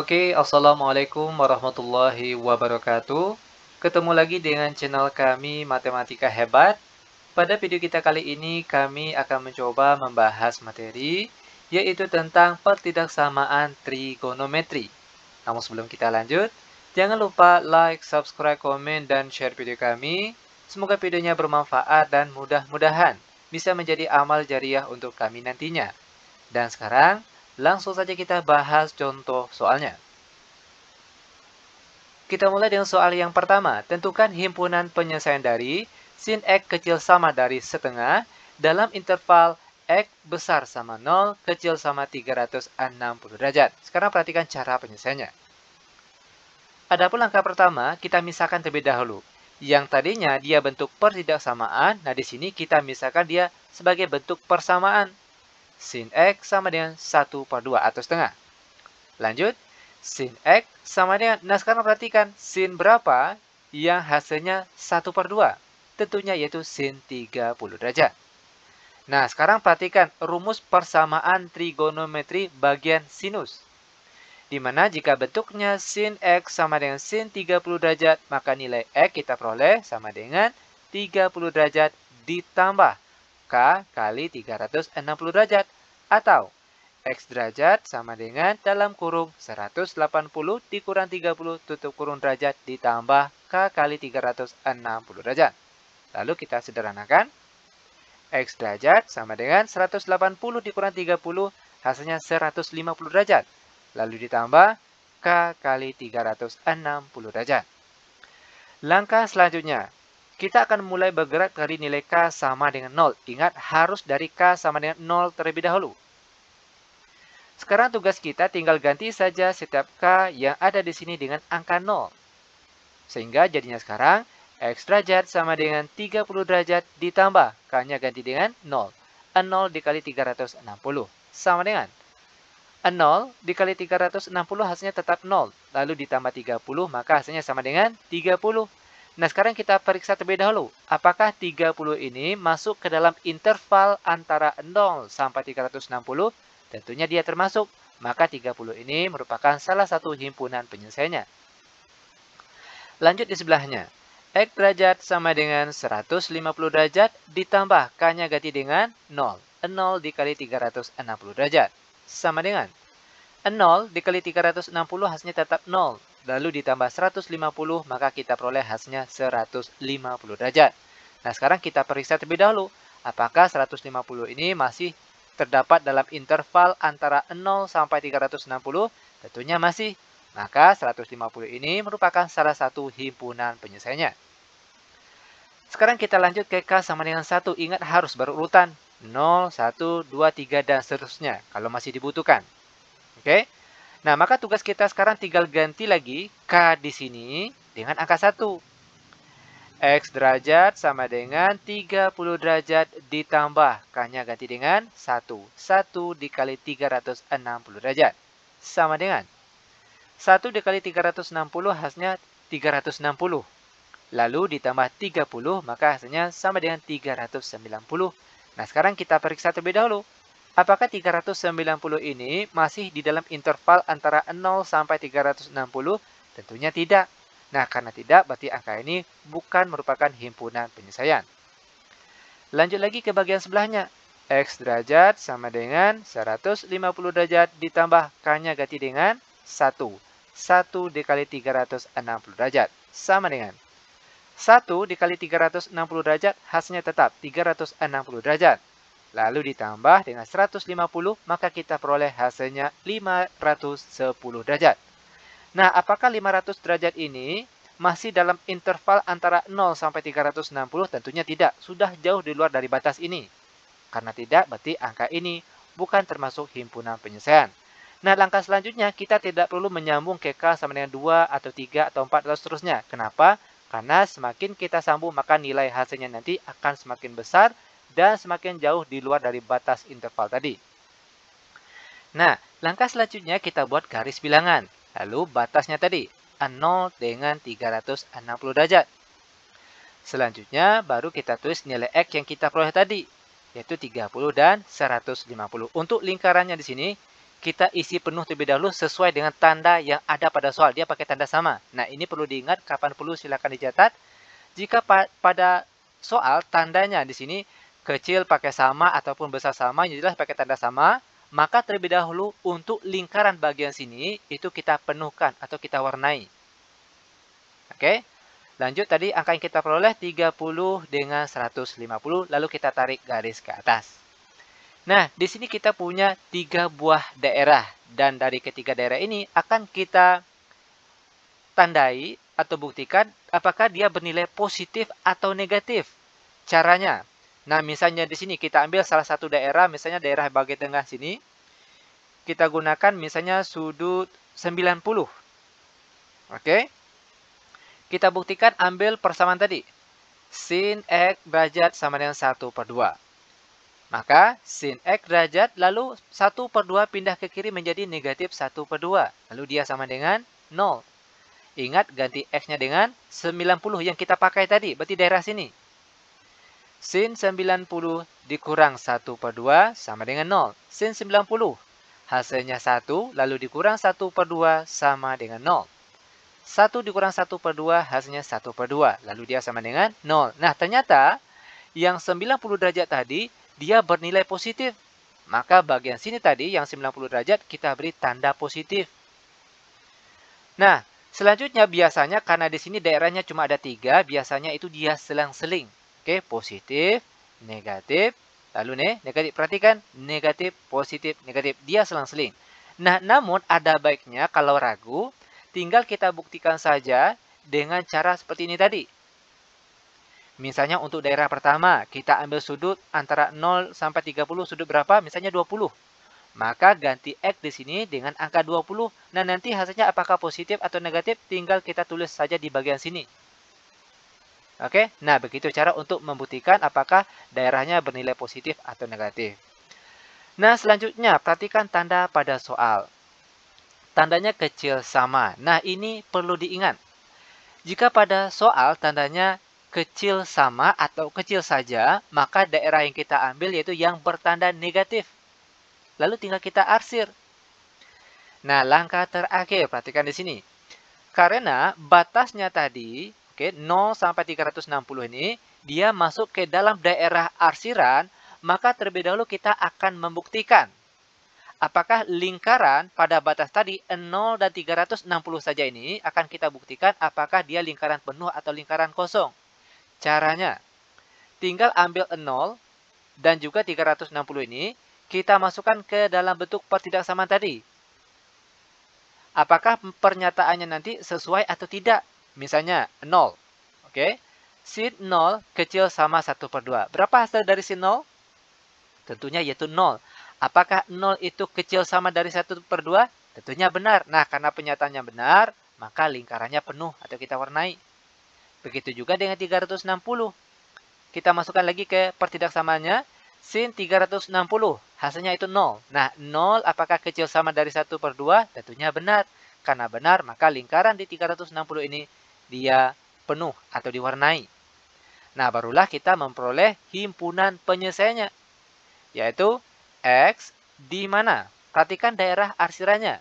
Oke, Assalamualaikum warahmatullahi wabarakatuh. Ketemu lagi dengan channel kami Matematika Hebat. Pada video kita kali ini, kami akan mencoba membahas materi, yaitu tentang pertidaksamaan trigonometri. Namun sebelum kita lanjut, jangan lupa like, subscribe, komen, dan share video kami. Semoga videonya bermanfaat dan mudah-mudahan bisa menjadi amal jariah untuk kami nantinya. Dan sekarang, langsung saja kita bahas contoh soalnya. Kita mulai dengan soal yang pertama. Tentukan himpunan penyelesaian dari sin X kecil sama dari setengah dalam interval X besar sama 0, kecil sama 360 derajat. Sekarang perhatikan cara penyelesaiannya. Adapun langkah pertama, kita misahkan terlebih dahulu. Yang tadinya dia bentuk pertidaksamaan, nah di sini kita misahkan dia sebagai bentuk persamaan. Sin X sama dengan 1/2 atau setengah. Lanjut, sin X sama dengan, nah sekarang perhatikan, sin berapa yang hasilnya 1/2? Tentunya yaitu sin 30 derajat. Nah, sekarang perhatikan rumus persamaan trigonometri bagian sinus. Di mana jika bentuknya sin X sama dengan sin 30 derajat, maka nilai X kita peroleh sama dengan 30 derajat ditambah K kali 360 derajat. Atau X derajat sama dengan dalam kurung 180 dikurang 30 tutup kurung derajat ditambah K kali 360 derajat. Lalu kita sederhanakan. X derajat sama dengan 180 dikurang 30 hasilnya 150 derajat. Lalu ditambah K kali 360 derajat. Langkah selanjutnya, kita akan mulai bergerak dari nilai K sama dengan 0. Ingat, harus dari K sama dengan 0 terlebih dahulu. Sekarang tugas kita tinggal ganti saja setiap K yang ada di sini dengan angka 0. Sehingga jadinya sekarang X derajat sama dengan 30 derajat ditambah K-nya ganti dengan 0. 0 dikali 360 sama dengan 0 dikali 360 hasilnya tetap 0. Lalu ditambah 30 maka hasilnya sama dengan 30. Nah sekarang kita periksa terlebih dahulu. Apakah 30 ini masuk ke dalam interval antara 0 sampai 360? Tentunya dia termasuk. Maka 30 ini merupakan salah satu himpunan penyelesaiannya. Lanjut di sebelahnya. X derajat sama dengan 150 derajat ditambah K-nya ganti dengan 0. 0 dikali 360 derajat. Sama dengan 0 dikali 360 hasilnya tetap 0. Lalu ditambah 150 maka kita peroleh hasilnya 150 derajat. Nah sekarang kita periksa terlebih dahulu. Apakah 150 ini masih terdapat dalam interval antara 0 sampai 360? Tentunya masih. Maka 150 ini merupakan salah satu himpunan penyelesaiannya. Sekarang kita lanjut ke K sama dengan 1. Ingat harus berurutan 0, 1, 2, 3, dan seterusnya kalau masih dibutuhkan. Oke. Nah, maka tugas kita sekarang tinggal ganti lagi K di sini dengan angka 1. X derajat sama dengan 30 derajat ditambah K-nya ganti dengan 1. 1 dikali 360 derajat. Sama dengan 1 dikali 360 hasilnya 360. Lalu ditambah 30 maka hasilnya sama dengan 390. Nah sekarang kita periksa terlebih dahulu. Apakah 390 ini masih di dalam interval antara 0 sampai 360? Tentunya tidak. Nah, karena tidak, berarti angka ini bukan merupakan himpunan penyelesaian. Lanjut lagi ke bagian sebelahnya. X derajat sama dengan 150 derajat ditambah K-nya ganti dengan 1. 1 dikali 360 derajat. Sama dengan 1 dikali 360 derajat, hasilnya tetap 360 derajat. Lalu ditambah dengan 150, maka kita peroleh hasilnya 510 derajat. Nah, apakah 500 derajat ini masih dalam interval antara 0 sampai 360? Tentunya tidak, sudah jauh di luar dari batas ini. Karena tidak, berarti angka ini bukan termasuk himpunan penyelesaian. Nah, langkah selanjutnya kita tidak perlu menyambung ke K sama dengan 2 atau 3 atau 4 atau seterusnya. Kenapa? Karena semakin kita sambung, maka nilai hasilnya nanti akan semakin besar dan semakin jauh di luar dari batas interval tadi. Nah, langkah selanjutnya kita buat garis bilangan. Lalu batasnya tadi, 0 dengan 360 derajat. Selanjutnya baru kita tulis nilai X yang kita peroleh tadi, yaitu 30 dan 150. Untuk lingkarannya di sini, kita isi penuh terlebih dahulu sesuai dengan tanda yang ada pada soal. Dia pakai tanda sama. Nah, ini perlu diingat, kapan perlu silakan dicatat. Jika pada soal tandanya di sini kecil pakai sama ataupun besar sama, yang jelas pakai tanda sama, maka terlebih dahulu untuk lingkaran bagian sini itu kita penuhkan atau kita warnai. Oke? Lanjut tadi angka yang kita peroleh 30 dengan 150, lalu kita tarik garis ke atas. Nah, di sini kita punya 3 buah daerah. Dan dari ketiga daerah ini akan kita tandai atau buktikan apakah dia bernilai positif atau negatif. Caranya, nah misalnya di sini kita ambil salah satu daerah, misalnya daerah bagian tengah sini. Kita gunakan misalnya sudut 90. Oke? Kita buktikan ambil persamaan tadi. Sin X derajat sama dengan 1/2. Maka sin X derajat lalu 1/2 pindah ke kiri menjadi negatif 1/2. Lalu dia sama dengan 0. Ingat ganti X-nya dengan 90 yang kita pakai tadi. Berarti daerah sini. Sin 90 dikurang 1/2 sama dengan 0. Sin 90 hasilnya 1 lalu dikurang 1/2 sama dengan 0. 1 dikurang 1/2 hasilnya 1/2. Lalu dia sama dengan 0. Nah ternyata yang 90 derajat tadi dia bernilai positif. Maka bagian sini tadi yang 90 derajat kita beri tanda positif. Nah, selanjutnya biasanya karena di sini daerahnya cuma ada 3, biasanya itu dia selang-seling. Oke, positif, negatif, lalu negatif. Perhatikan, negatif, positif, negatif. Dia selang-seling. Nah, namun ada baiknya kalau ragu, tinggal kita buktikan saja dengan cara seperti ini tadi. Misalnya untuk daerah pertama, kita ambil sudut antara 0 sampai 30, sudut berapa? Misalnya 20. Maka ganti X di sini dengan angka 20. Nah, nanti hasilnya apakah positif atau negatif, tinggal kita tulis saja di bagian sini. Oke, nah begitu cara untuk membuktikan apakah daerahnya bernilai positif atau negatif. Nah, selanjutnya perhatikan tanda pada soal. Tandanya kecil sama. Nah, ini perlu diingat. Jika pada soal tandanya kecil sama atau kecil saja, maka daerah yang kita ambil yaitu yang bertanda negatif. Lalu tinggal kita arsir. Nah, langkah terakhir, perhatikan di sini. Karena batasnya tadi, 0 sampai 360 ini, dia masuk ke dalam daerah arsiran, maka terlebih dahulu kita akan membuktikan apakah lingkaran pada batas tadi 0 dan 360 saja ini akan kita buktikan apakah dia lingkaran penuh atau lingkaran kosong. Caranya, tinggal ambil 0 dan juga 360 ini, kita masukkan ke dalam bentuk pertidaksamaan tadi. Apakah pernyataannya nanti sesuai atau tidak? Misalnya 0. Oke. Sin 0 kecil sama 1/2. Berapa hasil dari sin 0? Tentunya yaitu 0. Apakah 0 itu kecil sama dari 1/2? Tentunya benar. Nah, karena pernyataannya benar, maka lingkarannya penuh atau kita warnai. Begitu juga dengan 360. Kita masukkan lagi ke pertidaksamaannya. Sin 360. Hasilnya itu 0. Nah, 0 apakah kecil sama dari 1/2? Tentunya benar. Karena benar, maka lingkaran di 360 ini dia penuh atau diwarnai. Nah, barulah kita memperoleh himpunan penyelesaiannya. Yaitu X di mana? Perhatikan daerah arsirannya.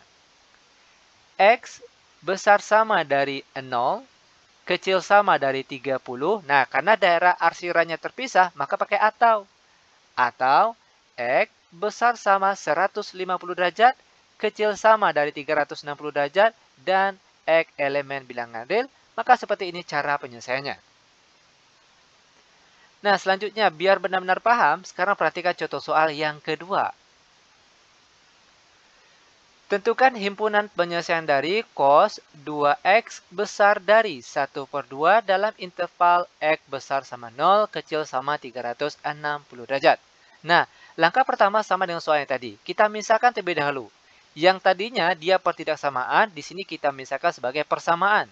X besar sama dari 0. Kecil sama dari 30. Nah, karena daerah arsirannya terpisah, maka pakai atau. Atau, X besar sama 150 derajat, kecil sama dari 360 derajat, dan X elemen bilangan real, maka seperti ini cara penyelesaiannya. Nah, selanjutnya, biar benar-benar paham, sekarang perhatikan contoh soal yang kedua. Tentukan himpunan penyelesaian dari cos 2x besar dari 1/2 dalam interval x besar sama 0, kecil sama 360 derajat. Nah, langkah pertama sama dengan soal yang tadi. Kita misalkan terlebih dahulu. Yang tadinya dia pertidaksamaan, di sini kita misalkan sebagai persamaan.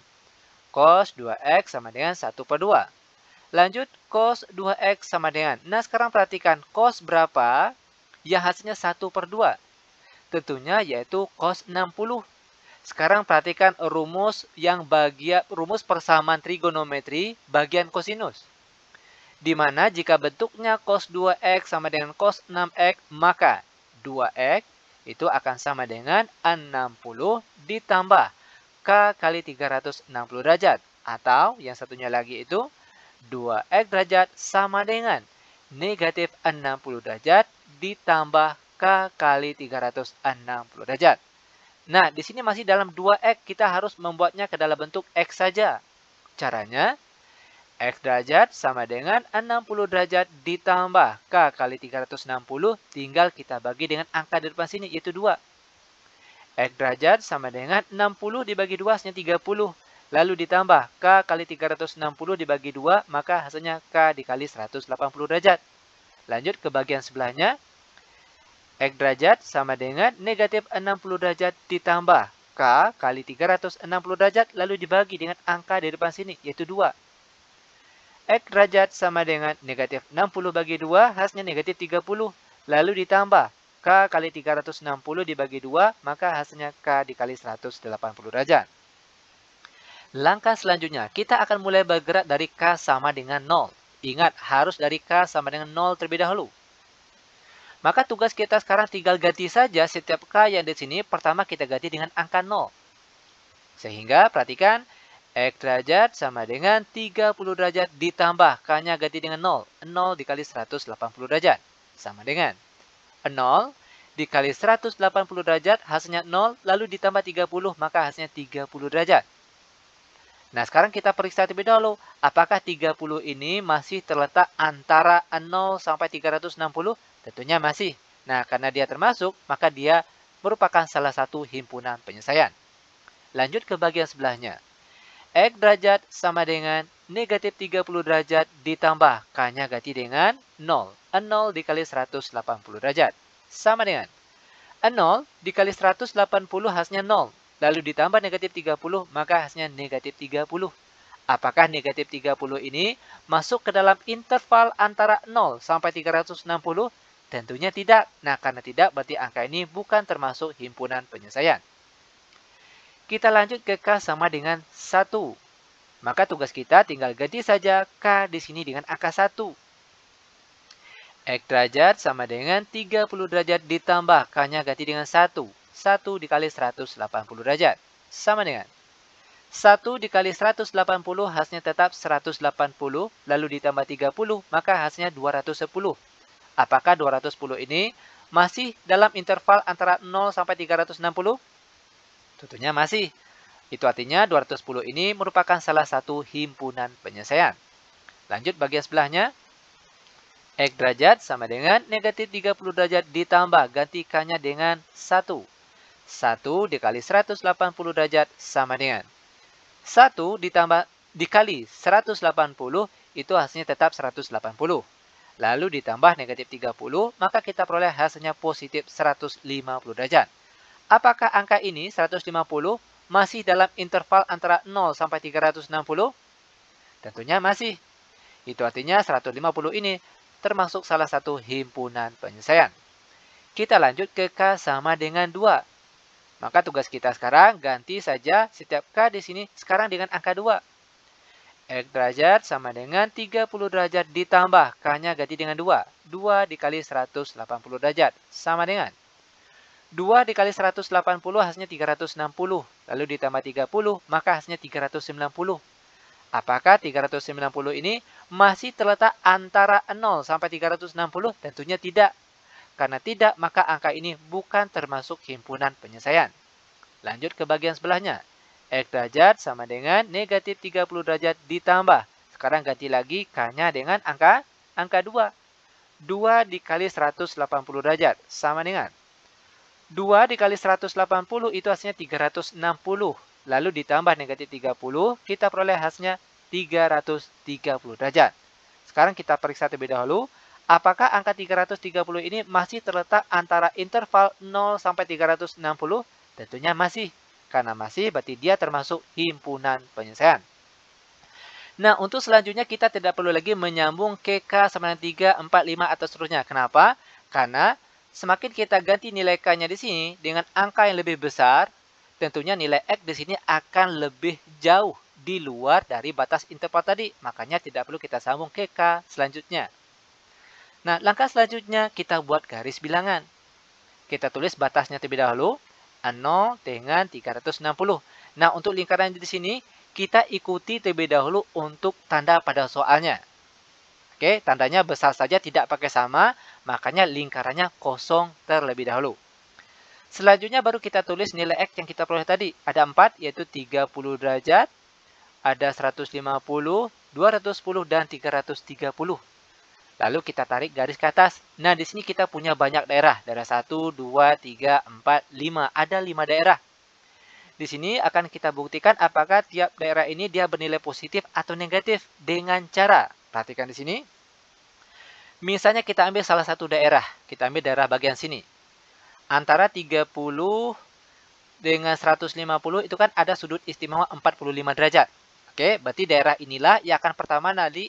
Cos 2x sama dengan 1/2. Lanjut, cos 2x sama dengan. Nah, sekarang perhatikan cos berapa yang hasilnya 1/2. Tentunya yaitu cos 60. Sekarang perhatikan rumus rumus persamaan trigonometri bagian kosinus. Di mana jika bentuknya cos 2x sama dengan cos 6x, maka 2x itu akan sama dengan 60 ditambah K kali 360 derajat. Atau yang satunya lagi itu 2X derajat sama dengan negatif 60 derajat ditambah K kali 360 derajat. Nah, di sini masih dalam 2X, kita harus membuatnya ke dalam bentuk X saja. Caranya, X derajat sama dengan 60 derajat ditambah K kali 360, tinggal kita bagi dengan angka di depan sini, yaitu 2. X derajat sama dengan 60 dibagi 2, hasilnya 30. Lalu ditambah K kali 360 dibagi 2, maka hasilnya K dikali 180 derajat. Lanjut ke bagian sebelahnya. X derajat sama dengan negatif 60 derajat ditambah K kali 360 derajat, lalu dibagi dengan angka di depan sini, yaitu 2. X derajat sama dengan negatif 60 bagi 2, hasilnya negatif 30. Lalu ditambah K kali 360 dibagi 2, maka hasilnya K dikali 180 derajat. Langkah selanjutnya, kita akan mulai bergerak dari K sama dengan 0. Ingat, harus dari K sama dengan 0 terlebih dahulu. Maka tugas kita sekarang tinggal ganti saja setiap K yang di sini, pertama kita ganti dengan angka 0. Sehingga perhatikan, X derajat sama dengan 30 derajat ditambah K-nya ganti dengan 0. 0 dikali 180 derajat. Sama dengan 0 dikali 180 derajat, hasilnya 0, lalu ditambah 30, maka hasilnya 30 derajat. Nah, sekarang kita periksa terlebih dahulu, apakah 30 ini masih terletak antara 0 sampai 360? Tentunya masih. Nah, karena dia termasuk, maka dia merupakan salah satu himpunan penyelesaian. Lanjut ke bagian sebelahnya. X derajat sama dengan negatif 30 derajat ditambah K-nya ganti dengan 0. 0 dikali 180 derajat. Sama dengan 0 dikali 180 hasilnya 0. Lalu ditambah negatif 30, maka hasilnya negatif 30. Apakah negatif 30 ini masuk ke dalam interval antara 0 sampai 360? Tentunya tidak. Nah, karena tidak, berarti angka ini bukan termasuk himpunan penyelesaian. Kita lanjut ke K sama dengan 1. Maka tugas kita tinggal ganti saja K di sini dengan angka 1. X derajat sama dengan 30 derajat ditambah K-nya ganti dengan 1. 1 dikali 180 derajat. Sama dengan 1 dikali 180, hasilnya tetap 180. Lalu ditambah 30, maka hasilnya 210. Apakah 210 ini masih dalam interval antara 0 sampai 360? Tentunya masih. Itu artinya 210 ini merupakan salah satu himpunan penyelesaian. Lanjut bagian sebelahnya. X derajat sama dengan negatif 30 derajat ditambah ganti K-nya dengan 1. 1 dikali 180 derajat sama dengan 1 dikali 180, itu hasilnya tetap 180. Lalu ditambah negatif 30, maka kita peroleh hasilnya positif 150 derajat. Apakah angka ini 150 masih dalam interval antara 0 sampai 360? Tentunya masih. Itu artinya 150 ini termasuk salah satu himpunan penyelesaian. Kita lanjut ke K sama dengan 2. Maka tugas kita sekarang ganti saja setiap K di sini sekarang dengan angka 2. X derajat sama dengan 30 derajat ditambah K-nya ganti dengan 2. 2 dikali 180 derajat sama dengan 2 dikali 180 hasilnya 360. Lalu ditambah 30, maka hasilnya 390. Apakah 390 ini masih terletak antara 0 sampai 360? Tentunya tidak. Karena tidak, maka angka ini bukan termasuk himpunan penyelesaian. Lanjut ke bagian sebelahnya. X derajat sama dengan negatif 30 derajat ditambah. Sekarang ganti lagi K-nya dengan angka 2. 2 dikali 180 derajat sama dengan 2 dikali 180 itu hasilnya 360. Lalu ditambah negatif 30, kita peroleh hasilnya 330 derajat. Sekarang kita periksa terlebih dahulu, apakah angka 330 ini masih terletak antara interval 0 sampai 360? Tentunya masih. Karena masih, berarti dia termasuk himpunan penyelesaian. Nah, untuk selanjutnya kita tidak perlu lagi menyambung ke K sama dengan 3, 4, 5, atau seterusnya. Kenapa? Karena semakin kita ganti nilai K-nya di sini dengan angka yang lebih besar, tentunya nilai X di sini akan lebih jauh di luar dari batas interval tadi. Makanya tidak perlu kita sambung ke K selanjutnya. Nah, langkah selanjutnya kita buat garis bilangan. Kita tulis batasnya terlebih dahulu. 0 dengan 360. Nah, untuk lingkaran di sini, kita ikuti terlebih dahulu untuk tanda pada soalnya. Oke, tandanya besar saja tidak pakai sama, makanya lingkarannya kosong terlebih dahulu. Selanjutnya baru kita tulis nilai X yang kita peroleh tadi. Ada 4, yaitu 30 derajat. Ada 150, 210, dan 330. Lalu kita tarik garis ke atas. Nah, di sini kita punya banyak daerah. Daerah 1, 2, 3, 4, 5. Ada 5 daerah. Di sini akan kita buktikan apakah tiap daerah ini dia bernilai positif atau negatif dengan cara. Perhatikan di sini. Misalnya kita ambil salah satu daerah. Kita ambil daerah bagian sini. Antara 30 dengan 150 itu kan ada sudut istimewa 45 derajat. Oke, berarti daerah inilah yang akan pertama nanti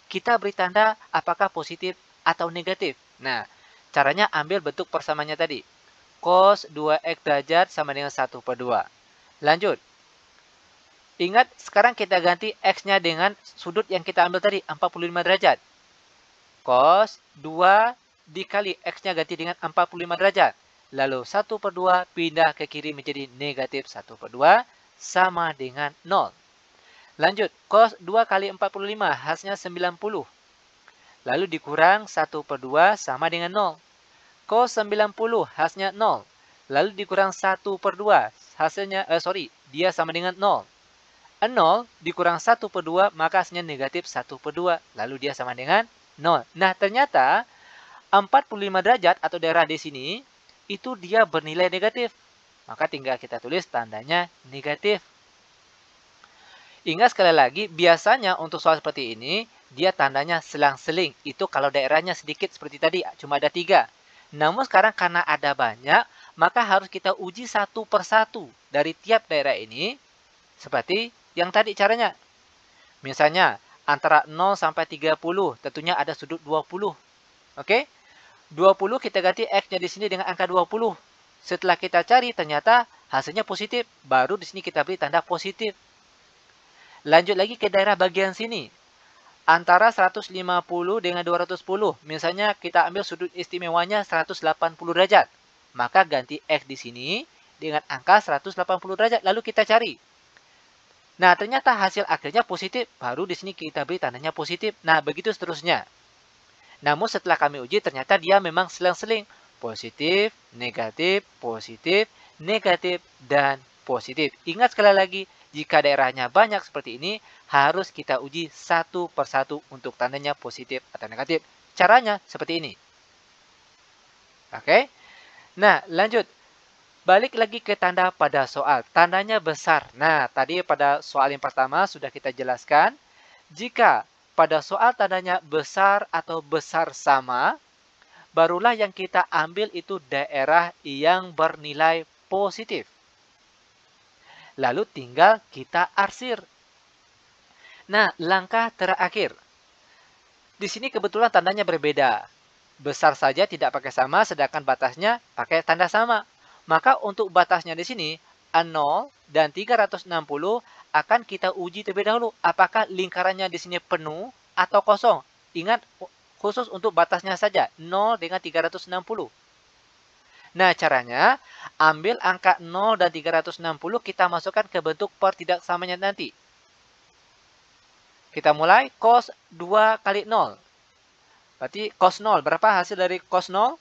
kita beri tanda apakah positif atau negatif. Nah, caranya ambil bentuk persamaannya tadi. Cos 2X derajat sama dengan 1/2. Lanjut. Ingat, sekarang kita ganti X-nya dengan sudut yang kita ambil tadi, 45 derajat. Cos 2 dikali X-nya ganti dengan 45 derajat. Lalu 1/2 pindah ke kiri menjadi negatif 1/2 sama dengan 0. Lanjut, cos 2 kali 45 hasilnya 90. Lalu dikurang 1/2 sama dengan 0. Cos 90 hasilnya 0. Lalu dikurang 1/2 hasilnya, dia sama dengan 0. 0 dikurang 1/2 maka hasilnya negatif 1/2. Lalu dia sama dengan 0. Nah, ternyata 45 derajat atau daerah di sini itu dia bernilai negatif. Maka tinggal kita tulis tandanya negatif. Ingat sekali lagi, biasanya untuk soal seperti ini, dia tandanya selang-seling. Itu kalau daerahnya sedikit seperti tadi, cuma ada 3. Namun sekarang karena ada banyak, maka harus kita uji satu persatu dari tiap daerah ini. Seperti yang tadi caranya. Misalnya, antara 0 sampai 30, tentunya ada sudut 20. Oke? 20 kita ganti X-nya di sini dengan angka 20. Setelah kita cari, ternyata hasilnya positif. Baru di sini kita beri tanda positif. Lanjut lagi ke daerah bagian sini. Antara 150 dengan 210. Misalnya kita ambil sudut istimewanya 180 derajat. Maka ganti X di sini dengan angka 180 derajat. Lalu kita cari. Nah, ternyata hasil akhirnya positif. Baru di sini kita beri tandanya positif. Nah, begitu seterusnya. Namun setelah kami uji, ternyata dia memang selang-seling. Positif, negatif, dan positif. Ingat sekali lagi, jika daerahnya banyak seperti ini, harus kita uji satu persatu untuk tandanya positif atau negatif. Caranya seperti ini. Oke. Nah, lanjut. Balik lagi ke tanda pada soal. Tandanya besar. Nah, tadi pada soal yang pertama sudah kita jelaskan. Jika pada soal tandanya besar atau besar sama, barulah yang kita ambil itu daerah yang bernilai positif. Lalu tinggal kita arsir. Nah, langkah terakhir. Di sini kebetulan tandanya berbeda. Besar saja tidak pakai sama, sedangkan batasnya pakai tanda sama. Maka untuk batasnya di sini, 0 dan 360 akan kita uji terlebih dahulu. Apakah lingkarannya di sini penuh atau kosong? Ingat, khusus untuk batasnya saja, 0 dengan 360. Nah, caranya, ambil angka 0 dan 360, kita masukkan ke bentuk pertidaksamanya nanti. Kita mulai, cos 2 kali 0. Berarti cos 0, berapa hasil dari cos 0?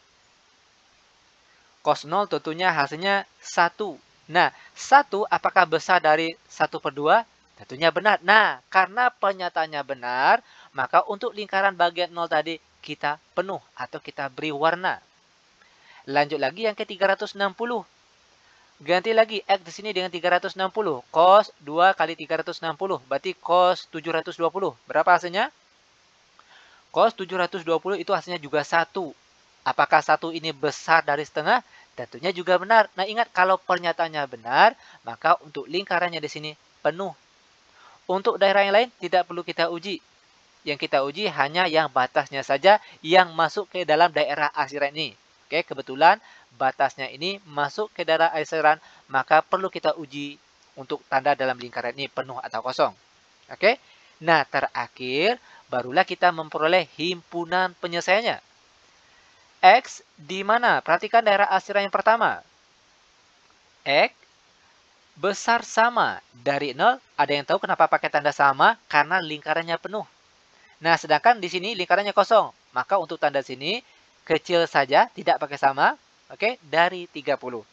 Cos 0 tentunya hasilnya 1. Nah, 1 apakah besar dari 1/2? Tentunya benar. Nah, karena pernyataannya benar, maka untuk lingkaran bagian 0 tadi, kita penuh atau kita beri warna. Lanjut lagi yang ke 360. Ganti lagi X di sini dengan 360. Cos 2 kali 360. Berarti cos 720. Berapa hasilnya? Cos 720 itu hasilnya juga 1. Apakah 1 ini besar dari setengah? Tentunya juga benar. Nah, ingat kalau pernyataannya benar, maka untuk lingkarannya di sini penuh. Untuk daerah yang lain tidak perlu kita uji. Yang kita uji hanya yang batasnya saja yang masuk ke dalam daerah arsiran ini. Oke, kebetulan batasnya ini masuk ke daerah arsiran, maka perlu kita uji untuk tanda dalam lingkaran ini penuh atau kosong. Oke. Nah, terakhir barulah kita memperoleh himpunan penyelesaiannya. X di mana? Perhatikan daerah asiran yang pertama. X besar sama dari 0. Ada yang tahu kenapa pakai tanda sama? Karena lingkarannya penuh. Nah, sedangkan di sini lingkarannya kosong. Maka untuk tanda sini kecil saja, tidak pakai sama. Oke, dari 30.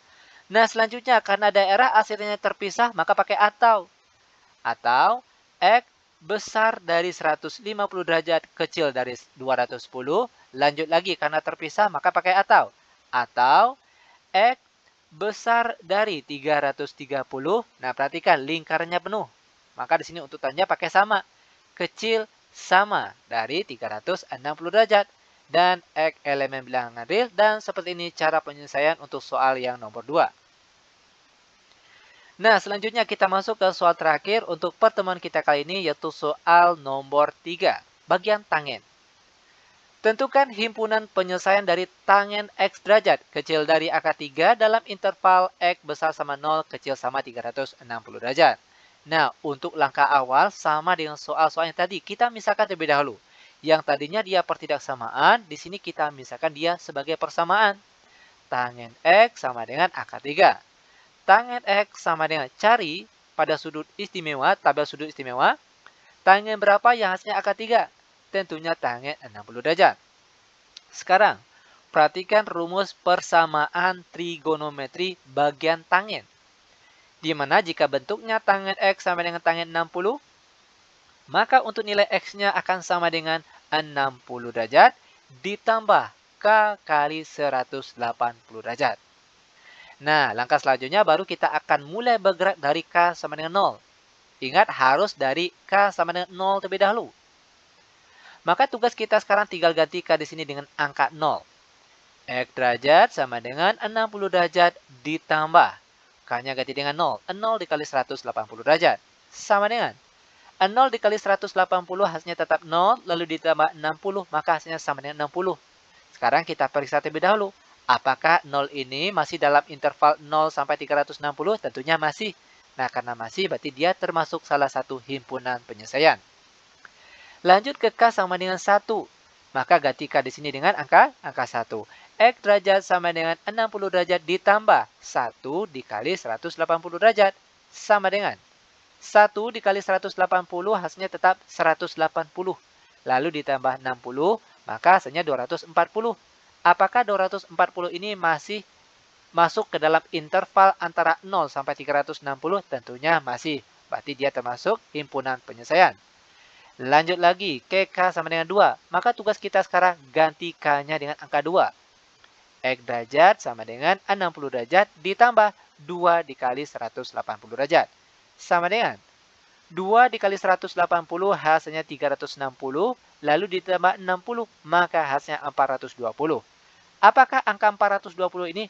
Nah, selanjutnya karena daerah asirannya terpisah, maka pakai atau. Atau X besar dari 150 derajat kecil dari 210. Lanjut lagi karena terpisah, maka pakai atau. Atau X besar dari 330. Nah, perhatikan lingkarannya penuh. Maka di sini untuk tanya pakai sama. Kecil sama dari 360 derajat. Dan X elemen bilangan real. Dan seperti ini cara penyelesaian untuk soal yang nomor 2. Nah, selanjutnya kita masuk ke soal terakhir untuk pertemuan kita kali ini, yaitu soal nomor 3. Bagian tangen. Tentukan himpunan penyelesaian dari tangen X derajat kecil dari angka 3 dalam interval X besar sama 0 kecil sama 360 derajat. Nah, untuk langkah awal sama dengan soal-soal yang tadi. Kita misalkan terlebih dahulu. Yang tadinya dia pertidaksamaan, di sini kita misalkan dia sebagai persamaan. Tangen X sama dengan angka 3. Tangen X sama dengan cari pada sudut istimewa, tabel sudut istimewa. Tangen berapa yang hasilnya angka 3? Tentunya tangen 60 derajat. Sekarang, perhatikan rumus persamaan trigonometri bagian tangen. Di mana jika bentuknya tangen X sama dengan tangen 60, maka untuk nilai X-nya akan sama dengan 60 derajat ditambah K kali 180 derajat. Nah, langkah selanjutnya baru kita akan mulai bergerak dari K sama dengan 0. Ingat, harus dari K sama dengan 0 terlebih dahulu. Maka tugas kita sekarang tinggal ganti K di sini dengan angka 0. X derajat sama dengan 60 derajat ditambah. K-nya ganti dengan 0. 0 dikali 180 derajat. Sama dengan 0 dikali 180 hasilnya tetap 0. Lalu ditambah 60 maka hasilnya sama dengan 60. Sekarang kita periksa terlebih dahulu. Apakah 0 ini masih dalam interval 0 sampai 360? Tentunya masih. Nah, karena masih berarti dia termasuk salah satu himpunan penyelesaian. Lanjut ke K sama dengan 1. Maka ganti K di sini dengan angka 1. X derajat sama dengan 60 derajat ditambah 1 dikali 180 derajat. Sama dengan 1 dikali 180 hasilnya tetap 180. Lalu ditambah 60 maka hasilnya 240. Apakah 240 ini masih masuk ke dalam interval antara 0 sampai 360? Tentunya masih. Berarti dia termasuk himpunan penyelesaian. Lanjut lagi, ke K sama dengan 2. Maka tugas kita sekarang ganti K-nya dengan angka 2. X derajat sama dengan 60 derajat ditambah 2 dikali 180 derajat. Sama dengan 2 dikali 180 hasilnya 360. Lalu ditambah 60 maka hasilnya 420. Apakah angka 420 ini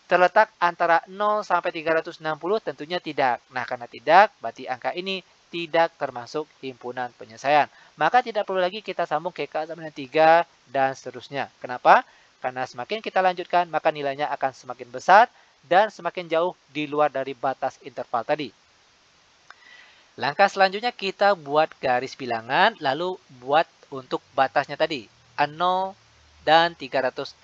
terletak antara 0 sampai 360? Tentunya tidak. Nah, karena tidak, berarti angka ini tidak termasuk himpunan penyelesaian. Maka tidak perlu lagi kita sambung ke K sama dengan 3 dan seterusnya. Kenapa? Karena semakin kita lanjutkan, maka nilainya akan semakin besar dan semakin jauh di luar dari batas interval tadi. Langkah selanjutnya kita buat garis bilangan, lalu buat untuk batasnya tadi. 0 dan 360.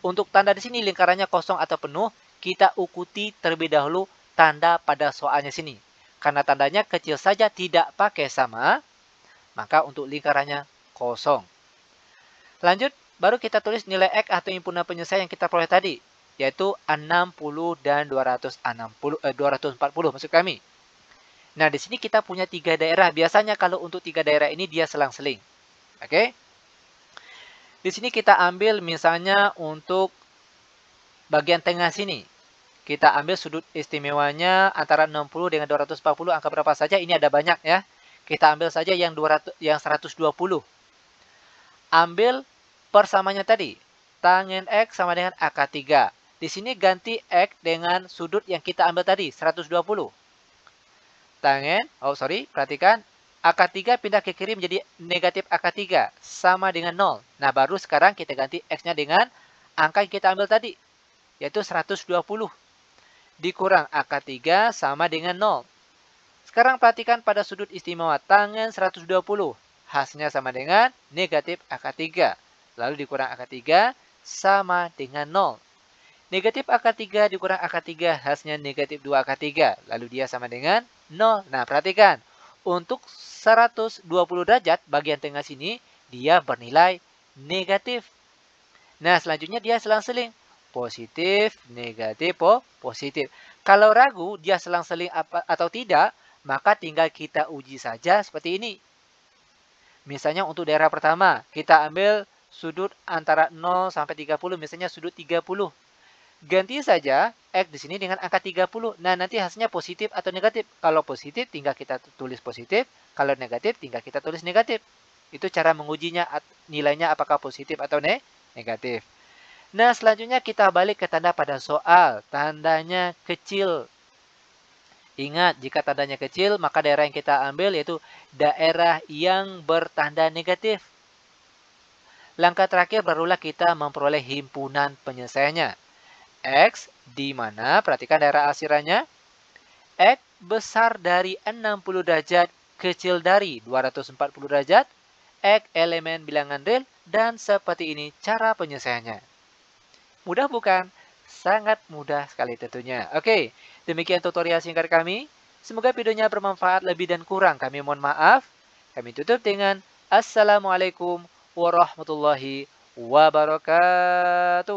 Untuk tanda di sini lingkarannya kosong atau penuh, kita ikuti terlebih dahulu tanda pada soalnya sini. Karena tandanya kecil saja tidak pakai sama, maka untuk lingkarannya kosong. Lanjut, baru kita tulis nilai X atau himpunan penyelesaian yang kita peroleh tadi, yaitu 60 dan 240 maksud kami. Nah, di sini kita punya 3 daerah. Biasanya kalau untuk 3 daerah ini dia selang-seling. Oke? Di sini kita ambil misalnya untuk bagian tengah sini. Kita ambil sudut istimewanya antara 60 dengan 240, angka berapa saja? Ini ada banyak ya. Kita ambil saja yang 120. Ambil persamanya tadi. Tangen X sama dengan angka 3. Di sini ganti X dengan sudut yang kita ambil tadi, 120. Perhatikan. Angka 3 pindah ke kiri menjadi negatif angka 3. Sama dengan 0. Nah, baru sekarang kita ganti X-nya dengan angka yang kita ambil tadi. Yaitu 120. Dikurang angka 3 sama dengan 0. Sekarang perhatikan pada sudut istimewa tangen 120. Hasilnya sama dengan negatif angka 3. Lalu dikurang angka 3 sama dengan 0. Negatif akar 3 dikurang akar 3 hasilnya negatif 2 akar 3. Lalu dia sama dengan 0. Nah, perhatikan. Untuk 120 derajat bagian tengah sini, dia bernilai negatif. Nah, selanjutnya dia selang-seling. Positif, negatif, positif. Kalau ragu dia selang-seling apa atau tidak, maka tinggal kita uji saja seperti ini. Misalnya untuk daerah pertama, kita ambil sudut antara 0 sampai 30, misalnya sudut 30. Ganti saja X di sini dengan angka 30. Nah, nanti hasilnya positif atau negatif. Kalau positif, tinggal kita tulis positif. Kalau negatif, tinggal kita tulis negatif. Itu cara mengujinya, nilainya apakah positif atau negatif. Nah, selanjutnya kita balik ke tanda pada soal. Tandanya kecil. Ingat, jika tandanya kecil, maka daerah yang kita ambil yaitu daerah yang bertanda negatif. Langkah terakhir barulah kita memperoleh himpunan penyelesaiannya. X di mana, perhatikan daerah asirannya, X besar dari 60 derajat, kecil dari 240 derajat, X elemen bilangan real, dan seperti ini cara penyelesaiannya. Mudah bukan? Sangat mudah sekali tentunya. Oke, demikian tutorial singkat kami. Semoga videonya bermanfaat, lebih dan kurang kami mohon maaf. Kami tutup dengan Assalamualaikum warahmatullahi wabarakatuh.